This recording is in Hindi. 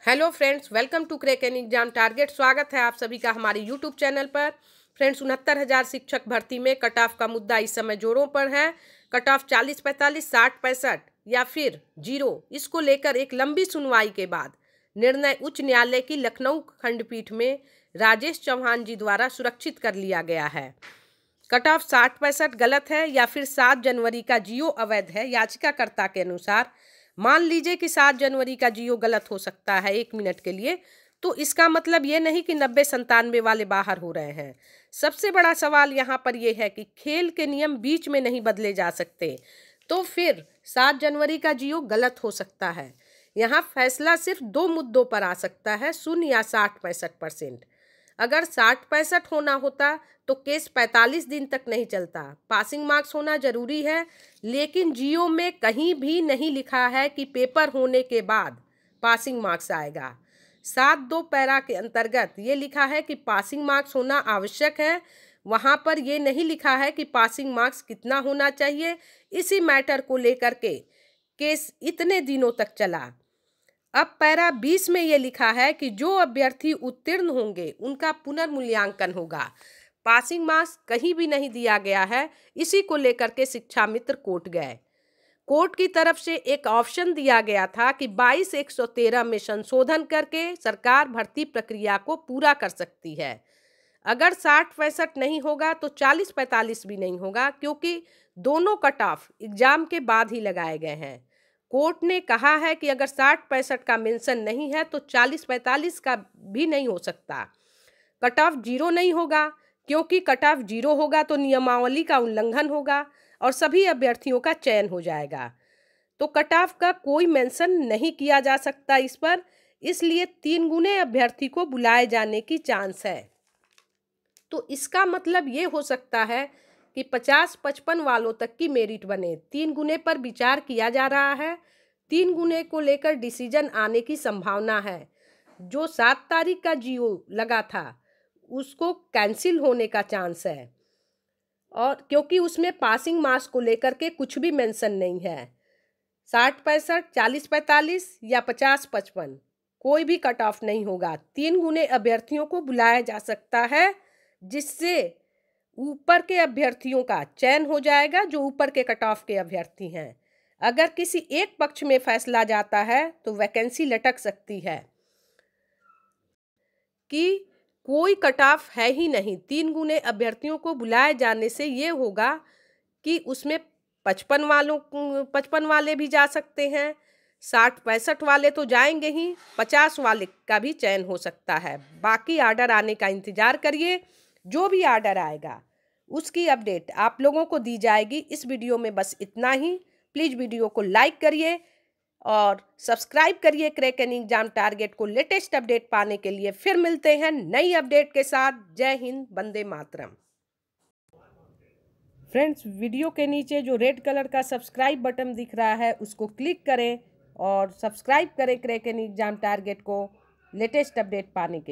Hello friends, welcome to crack an exam target. स्वागत है आप सभी का हमारे यूट्यूब चैनल पर। फ्रेंड्स, 69,000 शिक्षक भर्ती में कट ऑफ का मुद्दा इस समय जोरों पर है। कट ऑफ 40-45, 60-65 या फिर 0, इसको लेकर एक लंबी सुनवाई के बाद निर्णय उच्च न्यायालय की लखनऊ खंडपीठ में राजेश चौहान जी द्वारा सुरक्षित कर लिया गया है। कट ऑफ 60-65 गलत है या फिर 7 जनवरी का जियो अवैध है। याचिकाकर्ता के अनुसार मान लीजिए कि 7 जनवरी का जियो गलत हो सकता है 1 मिनट के लिए, तो इसका मतलब ये नहीं कि 90-97 वाले बाहर हो रहे हैं। सबसे बड़ा सवाल यहाँ पर यह है कि खेल के नियम बीच में नहीं बदले जा सकते, तो फिर 7 जनवरी का जियो गलत हो सकता है। यहाँ फैसला सिर्फ 2 मुद्दों पर आ सकता है, 0 या 60-65%। अगर 60-65 होना होता तो केस 45 दिन तक नहीं चलता। पासिंग मार्क्स होना जरूरी है, लेकिन जियो में कहीं भी नहीं लिखा है कि पेपर होने के बाद पासिंग मार्क्स आएगा। 7(2) पैरा के अंतर्गत ये लिखा है कि पासिंग मार्क्स होना आवश्यक है। वहाँ पर ये नहीं लिखा है कि पासिंग मार्क्स कितना होना चाहिए। इसी मैटर को लेकर के केस इतने दिनों तक चला। अब पैरा 20 में ये लिखा है कि जो अभ्यर्थी उत्तीर्ण होंगे उनका पुनर्मूल्यांकन होगा। पासिंग मार्क्स कहीं भी नहीं दिया गया है। इसी को लेकर के शिक्षा मित्र कोर्ट गए। कोर्ट की तरफ से एक ऑप्शन दिया गया था कि 22(113) में संशोधन करके सरकार भर्ती प्रक्रिया को पूरा कर सकती है। अगर 60-65 नहीं होगा तो 40-45 भी नहीं होगा, क्योंकि दोनों कट ऑफ एग्जाम के बाद ही लगाए गए हैं। कोर्ट ने कहा है कि अगर 60-65 का मेंशन नहीं है तो 40-45 का भी नहीं हो सकता। कट ऑफ 0 नहीं होगा, क्योंकि कट ऑफ 0 होगा तो नियमावली का उल्लंघन होगा और सभी अभ्यर्थियों का चयन हो जाएगा। तो कट ऑफ का कोई मेंशन नहीं किया जा सकता इस पर, इसलिए 3 गुने अभ्यर्थी को बुलाए जाने की चांस है। तो इसका मतलब ये हो सकता है कि 50-55 वालों तक की मेरिट बने। 3 गुने पर विचार किया जा रहा है। 3 गुने को लेकर डिसीजन आने की संभावना है। जो 7 तारीख का जियो लगा था उसको कैंसिल होने का चांस है, और क्योंकि उसमें पासिंग मार्क्स को लेकर के कुछ भी मेंशन नहीं है। 60-65, 40-45 या 50-55 कोई भी कट ऑफ नहीं होगा। 3 गुने अभ्यर्थियों को बुलाया जा सकता है, जिससे ऊपर के अभ्यर्थियों का चयन हो जाएगा, जो ऊपर के कट ऑफ के अभ्यर्थी हैं। अगर किसी एक पक्ष में फैसला जाता है तो वैकेंसी लटक सकती है कि कोई कट ऑफ है ही नहीं। 3 गुने अभ्यर्थियों को बुलाए जाने से ये होगा कि उसमें 55 वाले भी जा सकते हैं, 60-65 वाले तो जाएंगे ही, 50 वाले का भी चयन हो सकता है। बाकी आर्डर आने का इंतजार करिए। जो भी आर्डर आएगा उसकी अपडेट आप लोगों को दी जाएगी। इस वीडियो में बस इतना ही। प्लीज़ वीडियो को लाइक करिए और सब्सक्राइब करिए क्रैक एन एग्जाम टारगेट को लेटेस्ट अपडेट पाने के लिए। फिर मिलते हैं नई अपडेट के साथ। जय हिंद, वंदे मातरम। फ्रेंड्स, वीडियो के नीचे जो रेड कलर का सब्सक्राइब बटन दिख रहा है उसको क्लिक करें और सब्सक्राइब करें क्रैक एन एग्जाम टारगेट को लेटेस्ट अपडेट पाने के लिए।